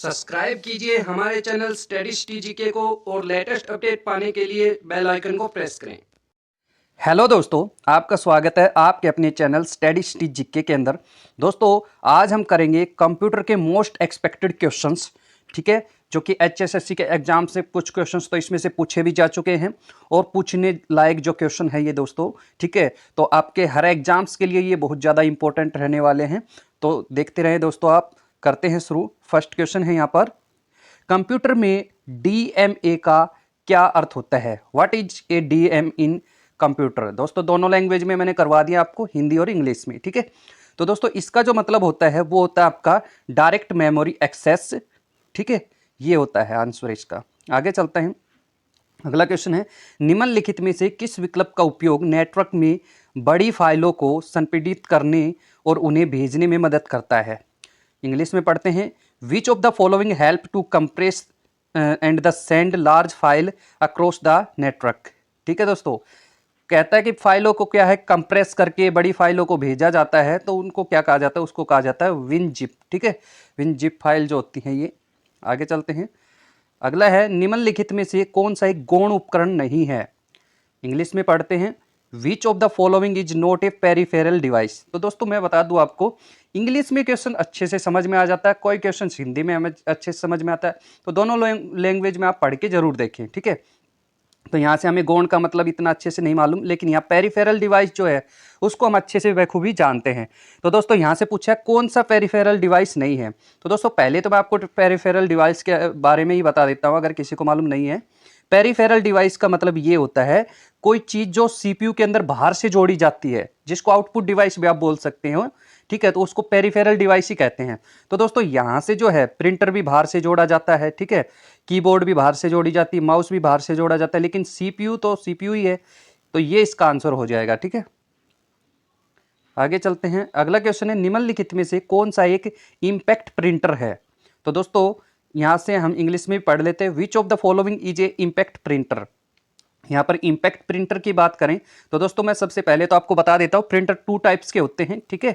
Subscribe कीजिए हमारे channel study GK को और लेटेस्ट अपडेट पाने के लिए बेल आइकन को प्रेस करें। हेलो दोस्तों, आपका स्वागत है आपके अपने चैनल स्टडी जीके के अंदर। दोस्तों, आज हम करेंगे कंप्यूटर के मोस्ट एक्सपेक्टेड क्वेश्चंस, ठीक है, जो कि एचएसएससी के एग्जाम से कुछ क्वेश्चंस तो इसमें से पूछे भी जा चुके हैं और पूछने लायक जो क्वेश्चन है ये दोस्तों, ठीक है, तो आपके हर एग्जाम्स के लिए ये बहुत ज़्यादा इंपॉर्टेंट रहने वाले हैं। तो देखते रहे दोस्तों, आप करते हैं शुरू। फर्स्ट क्वेश्चन है यहाँ पर, कंप्यूटर में डीएमए का क्या अर्थ होता है? What is a DM in computer? दोस्तों, दोनों लैंग्वेज में मैंने करवा दिया आपको, हिंदी और इंग्लिश में, ठीक है। तो दोस्तों, इसका जो मतलब होता है वो होता है आपका डायरेक्ट मेमोरी एक्सेस, ठीक है, ये होता है आंसर इसका। आगे चलते हैं, अगला क्वेश्चन है, निम्नलिखित में से किस विकल्प का उपयोग नेटवर्क में बड़ी फाइलों को संपीड़ित करने और उन्हें भेजने में मदद करता है? इंग्लिश में पढ़ते हैं, which of the following help to compress and the send large file across the network. ठीक है दोस्तों, कहता है कि फाइलों को क्या है, कंप्रेस करके बड़ी फाइलों को भेजा जाता है, तो उनको क्या कहा जाता है, उसको कहा जाता है विनजिप, ठीक है, विनजिप फाइल जो होती है ये। आगे चलते हैं, अगला है, निम्नलिखित में से कौन सा एक गौण उपकरण नहीं है? इंग्लिश में पढ़ते हैं, which of the following is not a peripheral device. तो दोस्तों, मैं बता दूं आपको, इंग्लिश में क्वेश्चन अच्छे से समझ में आ जाता है, कोई क्वेश्चन हिंदी में हमें अच्छे से समझ में आता है, तो दोनों लैंग्वेज में आप पढ़ के जरूर देखें, ठीक है। तो यहाँ से हमें गौण का मतलब इतना अच्छे से नहीं मालूम, लेकिन यहाँ पेरिफेरल डिवाइस जो है उसको हम अच्छे से बखूबी जानते हैं। तो दोस्तों, यहाँ से पूछा है कौन सा पेरिफेरल डिवाइस नहीं है। तो दोस्तों, पहले तो मैं आपको पेरिफेरल डिवाइस के बारे में ही बता देता हूँ, अगर किसी को मालूम नहीं है। पेरिफेरल डिवाइस का मतलब ये होता है कोई चीज जो सीपीयू के अंदर बाहर से जोड़ी जाती है, जिसको आउटपुट डिवाइस भी आप बोल सकते हो, ठीक है, तो उसको पेरिफेरल डिवाइस ही कहते हैं। तो दोस्तों, यहां से जो है प्रिंटर भी बाहर से जोड़ा जाता है, ठीक है, कीबोर्ड भी बाहर से जोड़ी जाती है, माउस भी बाहर से जोड़ा जाता है, लेकिन सीपीयू तो सीपीयू ही है, तो ये इसका आंसर हो जाएगा, ठीक है। आगे चलते हैं, अगला क्वेश्चन है, निम्नलिखित में से कौन सा एक इंपैक्ट प्रिंटर है? तो दोस्तों, यहां से हम इंग्लिश में पढ़ लेते हैं, which of the following is a impact printer. यहाँ पर इंपैक्ट प्रिंटर की बात करें तो दोस्तों, मैं सबसे पहले तो आपको बता देता हूँ, प्रिंटर टू टाइप्स के होते हैं, ठीक है,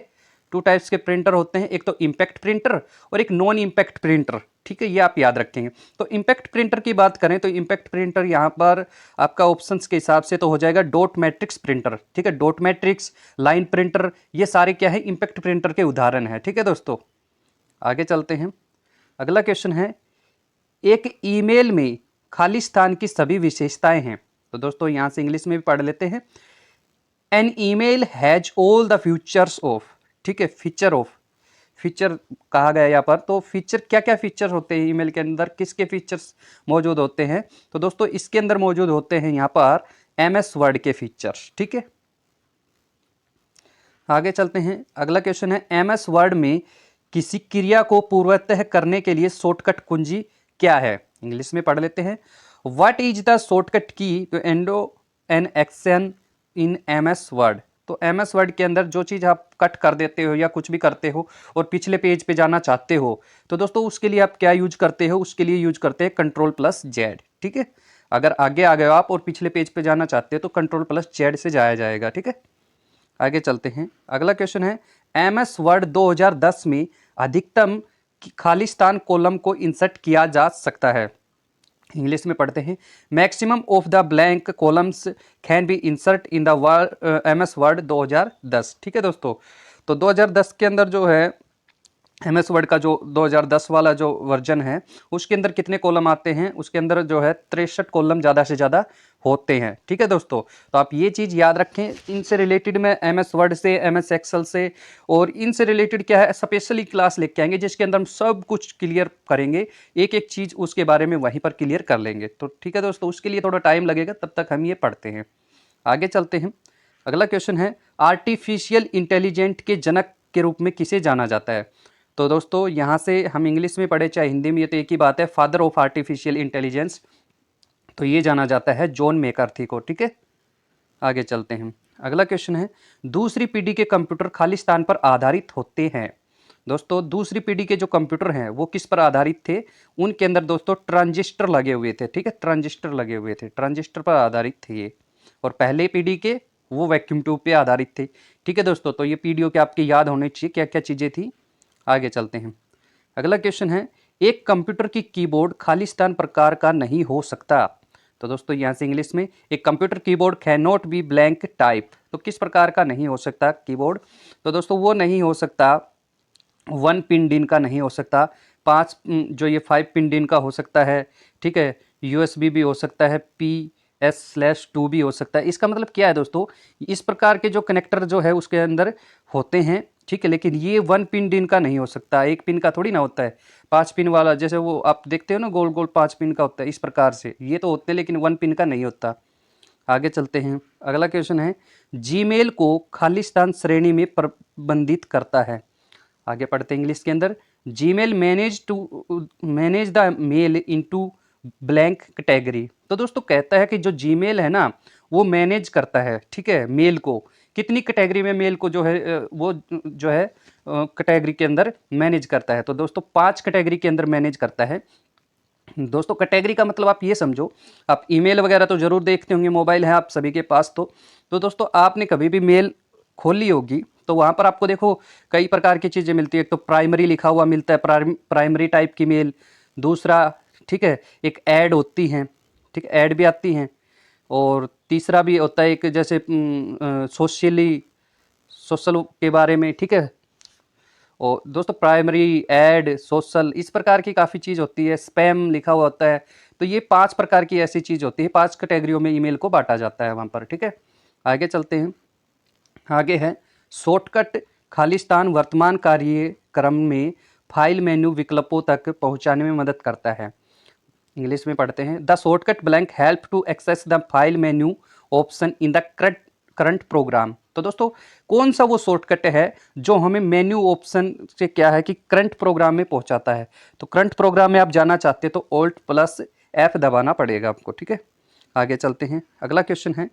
टू टाइप्स के प्रिंटर होते हैं, एक तो इंपैक्ट प्रिंटर और एक नॉन इंपैक्ट प्रिंटर, ठीक है, ये आप याद रखेंगे। तो इंपैक्ट प्रिंटर की बात करें तो इंपैक्ट प्रिंटर यहाँ पर आपका ऑप्शंस के हिसाब से तो हो जाएगा डॉट मैट्रिक्स प्रिंटर, ठीक है, डॉट मैट्रिक्स, लाइन प्रिंटर, ये सारे क्या है, इंपैक्ट प्रिंटर के उदाहरण है, ठीक है दोस्तों। आगे चलते हैं, अगला क्वेश्चन है, एक ईमेल में खाली स्थान की सभी विशेषताएं हैं। तो दोस्तों, यहां से इंग्लिश में भी पढ़ लेते हैं, an email has all the features of, ठीक है, फीचर ऑफ, फीचर कहा गया यहाँ पर, तो फीचर क्या क्या फीचर होते हैं ईमेल के अंदर, किसके फीचर्स मौजूद होते हैं? तो दोस्तों, इसके अंदर मौजूद होते हैं यहाँ पर एमएस वर्ड के फीचर्स, ठीक है। आगे चलते हैं, अगला क्वेश्चन है, एमएस वर्ड में किसी क्रिया को पूर्वतः करने के लिए शॉर्टकट कुंजी क्या है? इंग्लिश में पढ़ लेते हैं, what is the shortcut key to undo an action in MS Word. तो एमएस वर्ड के अंदर जो चीज़ आप कट कर देते हो या कुछ भी करते हो और पिछले पेज पे जाना चाहते हो, तो दोस्तों उसके लिए आप क्या यूज करते हो? उसके लिए यूज करते हैं Ctrl+Z, ठीक है। अगर आगे आ गए हो आप और पिछले पेज पे जाना चाहते हो तो Ctrl+Z से जाया जाएगा, ठीक है। आगे चलते हैं, अगला क्वेश्चन है, एमएस वर्ड 2010 में अधिकतम खाली स्थान कॉलम को इंसर्ट किया जा सकता है। इंग्लिश में पढ़ते हैं, maximum of the blank columns can be insert in the word MS word 2010, ठीक है दोस्तों। तो 2010 के अंदर जो है एमएस वर्ड का जो 2010 वाला जो वर्जन है उसके अंदर कितने कॉलम आते हैं? उसके अंदर जो है 63 कॉलम ज़्यादा से ज़्यादा होते हैं, ठीक है दोस्तों। तो आप ये चीज़ याद रखें, इनसे रिलेटेड में एमएस वर्ड से, एमएस एक्सेल से और इनसे रिलेटेड क्या है, स्पेशली क्लास लेके आएंगे जिसके अंदर हम सब कुछ क्लियर करेंगे, एक एक चीज़ उसके बारे में वहीं पर क्लियर कर लेंगे। तो ठीक है दोस्तों, उसके लिए थोड़ा टाइम लगेगा, तब तक हम ये पढ़ते हैं। आगे चलते हैं, अगला क्वेश्चन है, आर्टिफिशियल इंटेलिजेंट के जनक के रूप में किसे जाना जाता है? तो दोस्तों, यहाँ से हम इंग्लिश में पढ़े चाहे हिंदी में, ये तो एक ही बात है, फादर ऑफ आर्टिफिशियल इंटेलिजेंस, तो ये जाना जाता है जॉन मैकार्थी को, ठीक है। आगे चलते हैं, अगला क्वेश्चन है, दूसरी पीढ़ी के कंप्यूटर खाली स्थान पर आधारित होते हैं। दोस्तों, दूसरी पीढ़ी के जो कंप्यूटर हैं वो किस पर आधारित थे? उनके अंदर दोस्तों ट्रांजिस्टर लगे हुए थे, ठीक है, ट्रांजिस्टर लगे हुए थे, ट्रांजिस्टर पर आधारित थे ये। और पहले पीढ़ी के वो वैक्यूम ट्यूब पे आधारित थे, ठीक है दोस्तों। तो ये पीढ़ियों के आपके याद होने चाहिए क्या क्या चीज़ें थी। आगे चलते हैं, अगला क्वेश्चन है, एक कंप्यूटर की कीबोर्ड खालिस्तान प्रकार का नहीं हो सकता। तो दोस्तों यहाँ से इंग्लिश में, एक computer keyboard can not be blank type. तो किस प्रकार का नहीं हो सकता कीबोर्ड? तो दोस्तों वो नहीं हो सकता 1 पिन DIN का नहीं हो सकता, 5 जो ये 5 पिन DIN का हो सकता है, ठीक है। USB भी हो सकता है, PS/2 भी हो सकता है। इसका मतलब क्या है दोस्तों, इस प्रकार के जो कनेक्टर जो है उसके अंदर होते हैं, ठीक है, लेकिन ये 1 पिन DIN का नहीं हो सकता, 1 पिन का थोड़ी ना होता है। 5 पिन वाला जैसे वो आप देखते हो ना, गोल गोल 5 पिन का होता है, इस प्रकार से ये तो होते हैं, लेकिन 1 पिन का नहीं होता। आगे चलते हैं, अगला क्वेश्चन है, जीमेल को खालिस्तान श्रेणी में प्रबंधित करता है। आगे पढ़ते हैं इंग्लिश के अंदर, Gmail manage the mail into blank category. तो दोस्तों कहता है कि जो जीमेल है ना वो मैनेज करता है, ठीक है, मेल को कितनी कैटेगरी में मेल को जो है वो जो है कैटेगरी के अंदर मैनेज करता है। तो दोस्तों 5 कैटेगरी के अंदर मैनेज करता है। दोस्तों कैटेगरी का मतलब आप ये समझो, आप ईमेल वगैरह तो जरूर देखते होंगे, मोबाइल है आप सभी के पास। तो दोस्तों आपने कभी भी मेल खोली होगी तो वहाँ पर आपको देखो कई प्रकार की चीज़ें मिलती है। एक तो प्राइमरी लिखा हुआ मिलता है, प्राइमरी टाइप की मेल। दूसरा, ठीक है, एक ऐड होती हैं, ठीक, ऐड भी आती हैं। और तीसरा भी होता है एक जैसे सोशल के बारे में, ठीक है। और दोस्तों प्राइमरी, ऐड, सोशल, इस प्रकार की काफ़ी चीज़ होती है, स्पैम लिखा हुआ होता है। तो ये 5 प्रकार की ऐसी चीज़ होती है, 5 कैटेगरियों में ईमेल को बांटा जाता है वहाँ पर, ठीक है। आगे चलते हैं, आगे है शॉर्टकट खालिस्तान वर्तमान कार्यक्रम में फाइल मेन्यू विकल्पों तक पहुंचाने में मदद करता है। इंग्लिश में पढ़ते हैं, the shortcut blank help to access the file menu option in the current program. तो दोस्तों कौन सा वो शॉर्टकट है जो हमें मेन्यू ऑप्शन से क्या है कि करंट प्रोग्राम में पहुंचाता है। तो करंट प्रोग्राम में आप जाना चाहते हैं तो Alt+F दबाना पड़ेगा आपको, ठीक है। आगे चलते हैं, अगला क्वेश्चन है,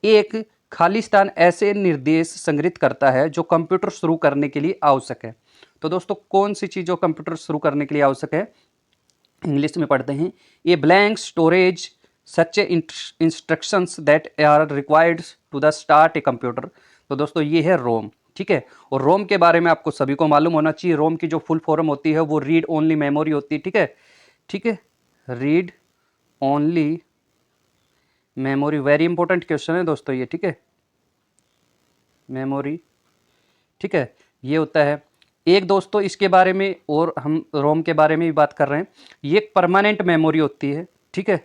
एक खालिस्तान ऐसे निर्देश संग्रहित करता है जो कंप्यूटर शुरू करने के लिए आवश्यक है। तो दोस्तों कौन सी चीज़ जो कंप्यूटर शुरू करने के लिए आवश्यक है? इंग्लिश में पढ़ते हैं, a blank storage such instructions that are required to the start a computer. तो दोस्तों ये है रोम, ठीक है। और रोम के बारे में आपको सभी को मालूम होना चाहिए। रोम की जो फुल फॉर्म होती है वो रीड ओनली मेमोरी होती है, ठीक है, ठीक है, read only memory. Very important question है दोस्तों ये, ठीक है, मेमोरी, ठीक है, ये होता है। एक दोस्तों इसके बारे में, और हम रोम के बारे में भी बात कर रहे हैं, ये एक परमानेंट मेमोरी होती है, ठीक है,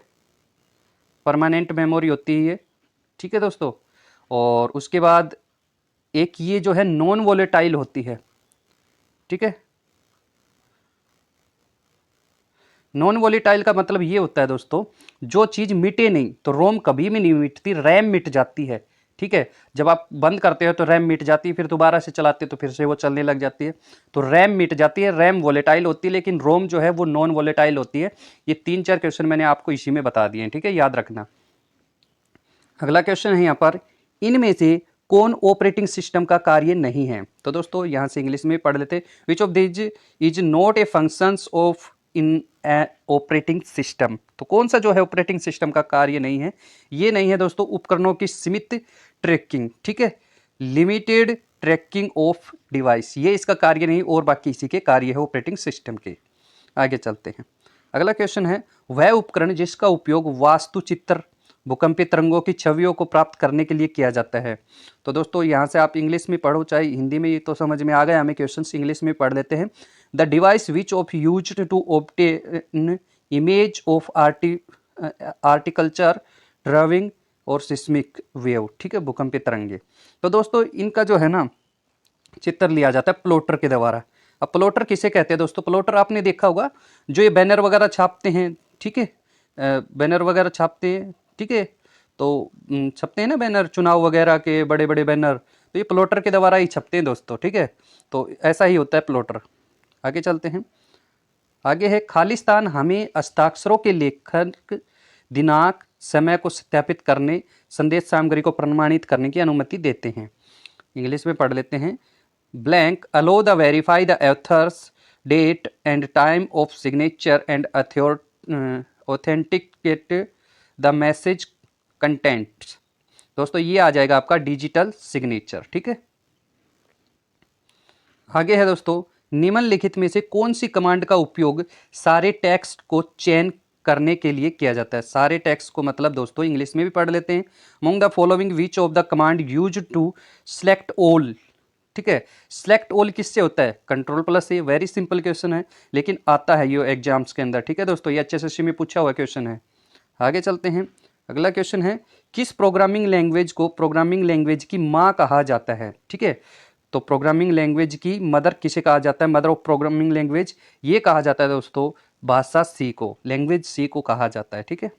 परमानेंट मेमोरी होती है ये, ठीक है दोस्तों। और उसके बाद एक ये जो है नॉन वोलेटाइल होती है, ठीक है। नॉन वोलेटाइल का मतलब ये होता है दोस्तों, जो चीज़ मिटे नहीं। तो रोम कभी भी नहीं मिटती, रैम मिट जाती है, ठीक है। जब आप बंद करते हो तो रैम मिट जाती है, फिर दोबारा से चलाते हो तो फिर से वो चलने लग जाती है। तो रैम मिट जाती है, रैम वोलेटाइल होती है, लेकिन रोम जो है वो नॉन वोलेटाइल होती है। ये 3-4 क्वेश्चन मैंने आपको इसी में बता दिए हैं, ठीक है, याद रखना। अगला क्वेश्चन है यहाँ पर, इनमें से कौन ऑपरेटिंग सिस्टम का कार्य नहीं है? तो दोस्तों यहाँ से इंग्लिश में पढ़ लेते, which of this is not a functions of in operating system. तो कौन सा जो है ऑपरेटिंग सिस्टम का कार्य नहीं है? ये नहीं है दोस्तों उपकरणों की सीमित ट्रैकिंग, ठीक है, लिमिटेड ट्रैकिंग ऑफ डिवाइस, ये इसका कार्य नहीं, और बाकी इसी के कार्य है ऑपरेटिंग सिस्टम के। आगे चलते हैं, अगला क्वेश्चन है, वह उपकरण जिसका उपयोग वास्तु चित्र, भूकंपीय तरंगों की छवियों को प्राप्त करने के लिए किया जाता है। तो दोस्तों यहाँ से आप इंग्लिश में पढ़ो चाहे हिंदी में, ये तो समझ में आ गया हमें, क्वेश्चंस इंग्लिश में पढ़ लेते हैं। The device which of used to obtain image of agriculture driving और सिस्मिक वेव, ठीक है, भूकंपीय तरंगे। तो दोस्तों इनका जो है ना चित्र लिया जाता है प्लॉटर के द्वारा। अब प्लॉटर किसे कहते हैं दोस्तों? प्लॉटर आपने देखा होगा, जो ये बैनर वगैरह छापते हैं, ठीक है, बैनर वगैरह छापते हैं, ठीक है। तो छपते हैं ना बैनर, चुनाव वगैरह के बड़े बड़े बैनर, तो ये प्लॉटर के द्वारा ही छपते हैं दोस्तों, ठीक है। तो ऐसा ही होता है प्लॉटर। आगे चलते हैं, आगे है, खालिस्तान हमें हस्ताक्षरों के लेखन, दिनांक, समय को सत्यापित करने, संदेश सामग्री को प्रमाणित करने की अनुमति देते हैं। इंग्लिश में पढ़ लेते हैं, blank allow the verify the author's date and time of signature and authenticate the message content. दोस्तों ये आ जाएगा आपका डिजिटल सिग्नेचर, ठीक है। आगे है दोस्तों, निम्नलिखित में से कौन सी कमांड का उपयोग सारे टेक्स्ट को चयन करने के लिए किया जाता है? सारे टेक्स्ट को मतलब दोस्तों इंग्लिश में भी पढ़ लेते हैं। Among the following which of the command use to select all. ठीक है, सेलेक्ट ऑल किससे होता है? कंट्रोल प्लस से। वेरी सिंपल क्वेश्चन है, लेकिन आता है ये एग्जाम्स के अंदर। ठीक है दोस्तों, ये HSSC में पूछा हुआ क्वेश्चन है। आगे चलते हैं, अगला क्वेश्चन है, किस प्रोग्रामिंग लैंग्वेज को प्रोग्रामिंग लैंग्वेज की माँ कहा जाता है? ठीक है, तो प्रोग्रामिंग लैंग्वेज की मदर किसे कहा जाता है? मदर ऑफ प्रोग्रामिंग लैंग्वेज ये कहा जाता है दोस्तों भाषा सी को, लैंग्वेज सी को कहा जाता है। ठीक है,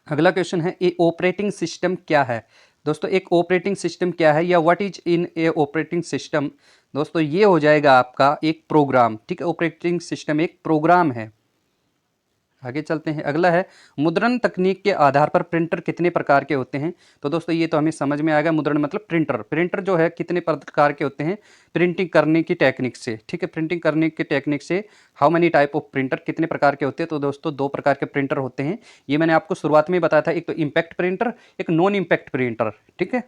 अगला क्वेश्चन है, ए ऑपरेटिंग सिस्टम क्या है? दोस्तों एक ऑपरेटिंग सिस्टम क्या है, या what is in A operating system? दोस्तों ये हो जाएगा आपका एक प्रोग्राम। ठीक है, ऑपरेटिंग सिस्टम एक प्रोग्राम है। आगे चलते हैं, अगला है, मुद्रण तकनीक के आधार पर प्रिंटर कितने प्रकार के होते हैं? तो दोस्तों ये तो हमें समझ में आएगा, मुद्रण मतलब प्रिंटर। प्रिंटर जो है कितने प्रकार के होते हैं प्रिंटिंग करने की टेक्निक से। ठीक है, प्रिंटिंग करने की टेक्निक से how many type of printer, कितने प्रकार के होते हैं? तो दोस्तों 2 प्रकार के प्रिंटर होते हैं। ये मैंने आपको शुरुआत में बताया था, एक तो इम्पैक्ट प्रिंटर, एक नॉन इम्पैक्ट प्रिंटर। ठीक है,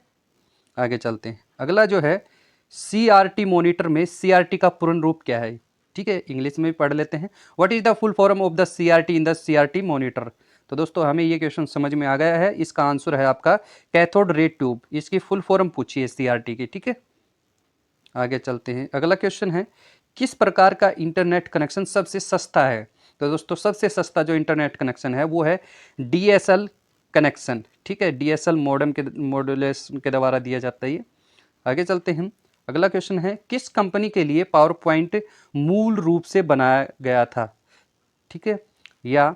आगे चलते हैं, अगला जो है, CRT मॉनिटर में CRT का पूर्ण रूप क्या है? ठीक है, इंग्लिश में भी पढ़ लेते हैं। What is the full form of the CRT in the CRT monitor? तो दोस्तों हमें ये क्वेश्चन समझ में आ गया है, इसका आंसर है आपका कैथोड रे ट्यूब। इसकी फुल फॉर्म पूछी है CRT की। ठीक है, आगे चलते हैं, अगला क्वेश्चन है, किस प्रकार का इंटरनेट कनेक्शन सबसे सस्ता है? तो दोस्तों सबसे सस्ता जो इंटरनेट कनेक्शन है वो है DSL कनेक्शन। ठीक है, DSL मॉडेम के मॉड्यूलेशन के द्वारा दिया जाता है ये। आगे चलते हैं, अगला क्वेश्चन है, किस कंपनी के लिए पावर पॉइंट मूल रूप से बनाया गया था? ठीक है, या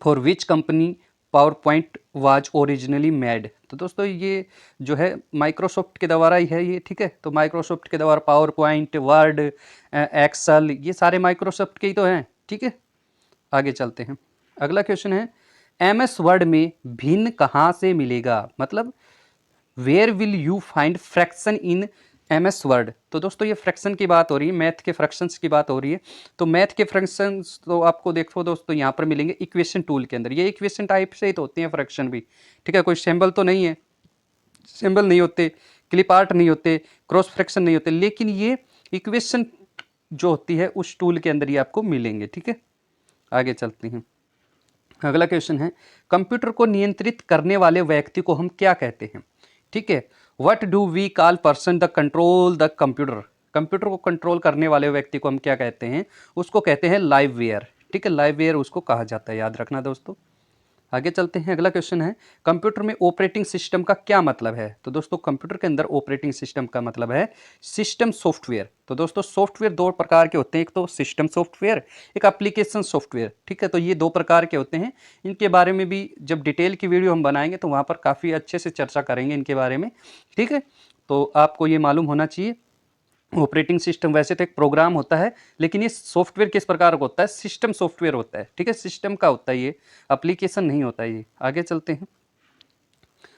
for which company power point was originally made? तो दोस्तों ये जो है माइक्रोसॉफ्ट के द्वारा ही है ये। ठीक है, तो माइक्रोसॉफ्ट के द्वारा पावर पॉइंट, वर्ड, एक्सेल, ये सारे माइक्रोसॉफ्ट के ही तो हैं। ठीक है, आगे चलते हैं, अगला क्वेश्चन है, MS वर्ड में भिन्न कहाँ से मिलेगा? मतलब where will you find fraction in MS Word? तो दोस्तों ये फ्रैक्शन की बात हो रही है, मैथ के फ्रैक्शंस की बात हो रही है। तो मैथ के फ्रैक्शंस तो आपको देखो दोस्तों यहाँ पर मिलेंगे इक्वेशन टूल के अंदर। ये इक्वेशन टाइप से ही तो होती हैं फ्रैक्शन भी। ठीक है, कोई सिंबल तो नहीं है, सिंबल नहीं होते, क्लिप आर्ट नहीं होते, क्रॉस फ्रैक्शन नहीं होते, लेकिन ये इक्वेशन जो होती है उस टूल के अंदर ही आपको मिलेंगे। ठीक है, आगे चलते हैं, अगला क्वेश्चन है, कंप्यूटर को नियंत्रित करने वाले व्यक्ति को हम क्या कहते हैं? ठीक है, what do we call person the control the computer? Computer को कंट्रोल करने वाले व्यक्ति को हम क्या कहते हैं? उसको कहते हैं लाइववेयर। ठीक है, लाइववेयर उसको कहा जाता है, याद रखना दोस्तों। आगे चलते हैं, अगला क्वेश्चन है, कंप्यूटर में ऑपरेटिंग सिस्टम का क्या मतलब है? तो दोस्तों कंप्यूटर के अंदर ऑपरेटिंग सिस्टम का मतलब है सिस्टम सॉफ्टवेयर। तो दोस्तों सॉफ्टवेयर 2 प्रकार के होते हैं, एक तो सिस्टम सॉफ्टवेयर, एक एप्लीकेशन सॉफ्टवेयर। ठीक है, तो ये 2 प्रकार के होते हैं। इनके बारे में भी जब डिटेल की वीडियो हम बनाएंगे तो वहाँ पर काफ़ी अच्छे से चर्चा करेंगे इनके बारे में। ठीक है, तो आपको ये मालूम होना चाहिए, ऑपरेटिंग सिस्टम वैसे तो एक प्रोग्राम होता है, लेकिन ये सॉफ्टवेयर किस प्रकार का होता है? सिस्टम सॉफ्टवेयर होता है। ठीक है, सिस्टम का होता है ये, एप्लीकेशन नहीं होता है ये। आगे चलते हैं,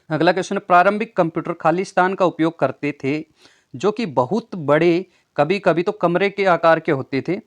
अगला क्वेश्चन, प्रारंभिक कंप्यूटर खालिस्तान का उपयोग करते थे जो कि बहुत बड़े, कभी कभी तो कमरे के आकार के होते थे,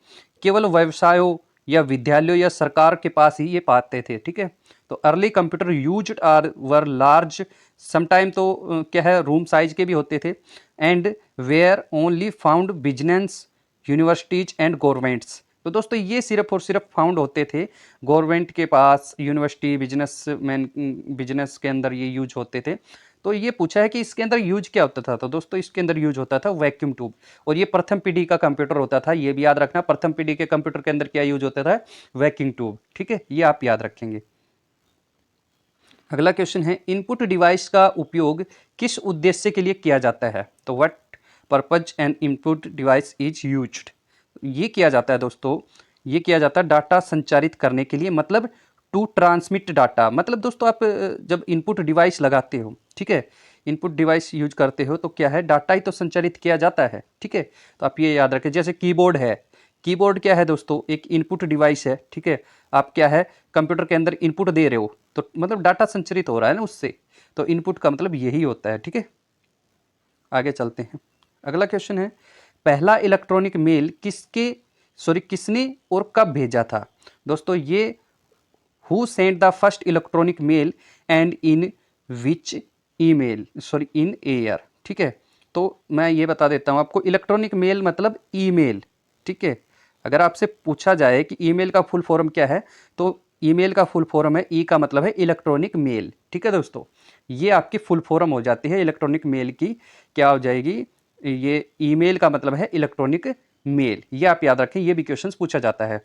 केवल व्यवसायों या विद्यालयों या सरकार के पास ही ये पाते थे। ठीक है, तो early computer use are were large, sometime तो क्या है रूम साइज के भी होते थे, and were only found business universities and governments. तो दोस्तों ये सिर्फ और सिर्फ फाउंड होते थे गवर्नमेंट के पास, यूनिवर्सिटी, बिजनेस के अंदर ये यूज होते थे। तो ये पूछा है कि इसके अंदर यूज क्या होता था? तो दोस्तों इसके अंदर यूज होता था वैक्यूम ट्यूब, और ये प्रथम पीढ़ी का कंप्यूटर होता था। ये भी याद रखना, प्रथम पीढ़ी के कंप्यूटर के अंदर क्या यूज होता था? Vacuum tube. ठीक है, ये आप याद रखेंगे। अगला क्वेश्चन है, इनपुट डिवाइस का उपयोग किस उद्देश्य के लिए किया जाता है? तो what purpose N input device is used? ये किया जाता है दोस्तों, ये किया जाता है डाटा संचारित करने के लिए, मतलब टू ट्रांसमिट डाटा। मतलब दोस्तों आप जब इनपुट डिवाइस लगाते हो, ठीक है, इनपुट डिवाइस यूज करते हो तो क्या है, डाटा ही तो संचारित किया जाता है। ठीक है, तो आप ये याद रखें, जैसे कीबोर्ड है, कीबोर्ड क्या है दोस्तों? एक इनपुट डिवाइस है। ठीक है, आप क्या है कंप्यूटर के अंदर इनपुट दे रहे हो, तो मतलब डाटा संचारित हो रहा है ना उससे, तो इनपुट का मतलब यही होता है। ठीक है, आगे चलते हैं, अगला क्वेश्चन है, पहला इलेक्ट्रॉनिक मेल किसने और कब भेजा था? दोस्तों ये who sent the first electronic male and in which email in year? ठीक है, तो मैं ये बता देता हूँ आपको, इलेक्ट्रॉनिक मेल मतलब ईमेल, ठीक है। अगर आपसे पूछा जाए कि ईमेल का फुल फॉर्म क्या है, तो ईमेल का फुल फॉर्म है, ई का मतलब है इलेक्ट्रॉनिक मेल, ठीक है दोस्तों। ये आपकी फुल फॉर्म हो जाती है इलेक्ट्रॉनिक मेल की, क्या हो जाएगी, ये ईमेल का मतलब है इलेक्ट्रॉनिक मेल, ये आप याद रखें, ये भी क्वेश्चन पूछा जाता है।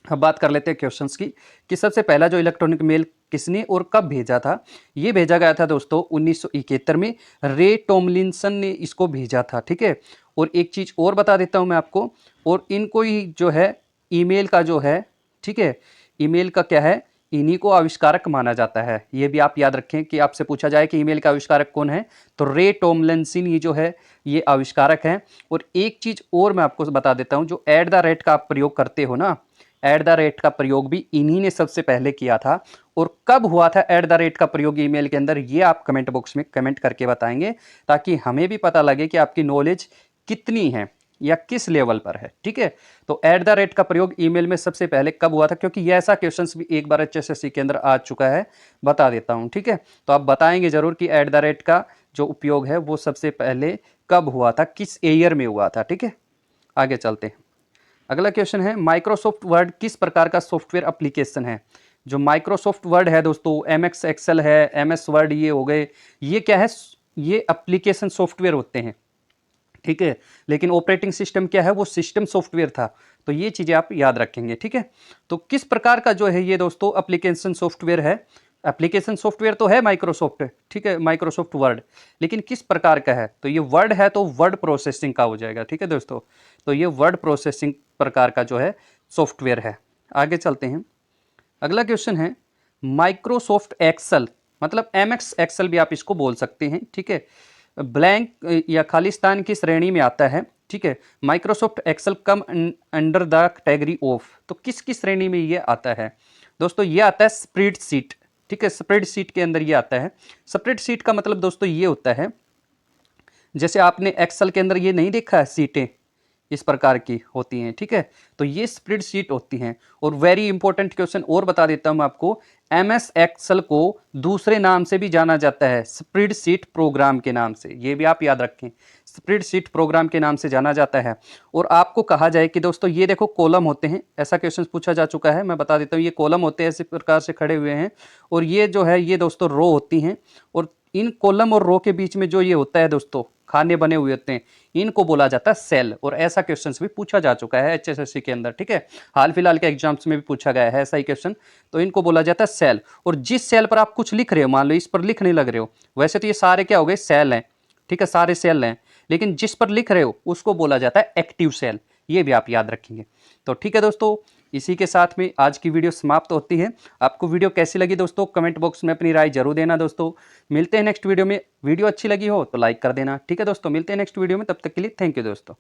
अब बात कर लेते हैं क्वेश्चंस की कि सबसे पहला जो इलेक्ट्रॉनिक मेल किसने और कब भेजा था। ये भेजा गया था दोस्तों 1971 में, रे टॉमलिंसन ने इसको भेजा था, ठीक है। और एक चीज़ और बता देता हूँ मैं आपको, और इनको ही जो है ईमेल का जो है, ठीक है, ईमेल का क्या है, इन्हीं को आविष्कारक माना जाता है। ये भी आप याद रखें कि आपसे पूछा जाए कि ईमेल का आविष्कारक कौन है, तो रे टॉमलिंसन ये जो है ये आविष्कारक हैं। और एक चीज़ और मैं आपको बता देता हूँ, जो एट द रेट का आप प्रयोग करते हो ना, एट द रेट का प्रयोग भी इन्हीं ने सबसे पहले किया था। और कब हुआ था एट द रेट का प्रयोग ईमेल के अंदर, ये आप कमेंट बॉक्स में कमेंट करके बताएंगे, ताकि हमें भी पता लगे कि आपकी नॉलेज कितनी है या किस लेवल पर है, ठीक है। तो एट द रेट का प्रयोग ईमेल में सबसे पहले कब हुआ था, क्योंकि ये ऐसा क्वेश्चन भी एक बार HSSC के अंदर आ चुका है, बता देता हूं, ठीक है। तो आप बताएंगे जरूर कि एट द रेट का जो उपयोग है वो सबसे पहले कब हुआ था, किस ईयर में हुआ था, ठीक है। आगे चलते हैं। अगला क्वेश्चन है, माइक्रोसॉफ्ट वर्ड किस प्रकार का सॉफ्टवेयर एप्लीकेशन है। जो माइक्रोसॉफ्ट वर्ड है दोस्तों, MS एक्सेल है, MS वर्ड ये हो गए, ये क्या है, ये एप्लीकेशन सॉफ्टवेयर होते हैं, ठीक है। लेकिन ऑपरेटिंग सिस्टम क्या है, वो सिस्टम सॉफ्टवेयर था। तो ये चीज़ें आप याद रखेंगे, ठीक है। तो किस प्रकार का जो है ये दोस्तों एप्लीकेशन सॉफ्टवेयर है, एप्लीकेशन सॉफ्टवेयर तो है माइक्रोसॉफ्ट, ठीक है, माइक्रोसॉफ्ट वर्ड, लेकिन किस प्रकार का है, तो ये वर्ड है तो वर्ड प्रोसेसिंग का हो जाएगा, ठीक है दोस्तों। तो ये वर्ड प्रोसेसिंग प्रकार का जो है सॉफ्टवेयर है। आगे चलते हैं। अगला क्वेश्चन है, माइक्रोसॉफ्ट एक्सेल मतलब MS एक्सेल भी आप इसको बोल सकते हैं, ठीक है, ब्लैंक या खालिस्तान की श्रेणी में आता है, ठीक है। Microsoft Excel come under the category of, तो किस किस श्रेणी में ये आता है दोस्तों, ये आता है स्प्रेडशीट, ठीक है, स्प्रेडशीट के अंदर ये आता है। स्प्रेडशीट का मतलब दोस्तों ये होता है, जैसे आपने एक्सेल के अंदर ये नहीं देखा है, सीटें इस प्रकार की होती हैं, ठीक है, तो ये स्प्रेडशीट होती हैं। और वेरी इंपॉर्टेंट क्वेश्चन और बता देता हूं मैं आपको, MS एक्सेल को दूसरे नाम से भी जाना जाता है, स्प्रेडशीट प्रोग्राम के नाम से, ये भी आप याद रखें, स्प्रेडशीट प्रोग्राम के नाम से जाना जाता है। और आपको कहा जाए कि दोस्तों ये देखो कॉलम होते हैं, ऐसा क्वेश्चन पूछा जा चुका है, मैं बता देता हूँ, ये कॉलम होते हैं, इसी प्रकार से खड़े हुए हैं, और ये जो है ये दोस्तों रो होती हैं, और इन कॉलम और रो के बीच में जो ये होता है दोस्तों, खाने बने हुए होते हैं, इनको बोला जाता है सेल। और ऐसा क्वेश्चन भी पूछा जा चुका है HSSC के अंदर, ठीक है, हाल फिलहाल के एग्जाम्स में भी पूछा गया है ऐसा ही क्वेश्चन। तो इनको बोला जाता है सेल। और जिस सेल पर आप कुछ लिख रहे हो, मान लो इस पर लिख नहीं लग रहे हो, वैसे तो ये सारे क्या हो गए, सेल हैं, ठीक है, सारे सेल हैं, लेकिन जिस पर लिख रहे हो उसको बोला जाता है एक्टिव सेल, ये भी आप याद रखेंगे। तो ठीक है दोस्तों, इसी के साथ में आज की वीडियो समाप्त होती है। आपको वीडियो कैसी लगी दोस्तों, कमेंट बॉक्स में अपनी राय जरूर देना दोस्तों। मिलते हैं नेक्स्ट वीडियो में, वीडियो अच्छी लगी हो तो लाइक कर देना, ठीक है दोस्तों, मिलते हैं नेक्स्ट वीडियो में, तब तक के लिए थैंक यू दोस्तों।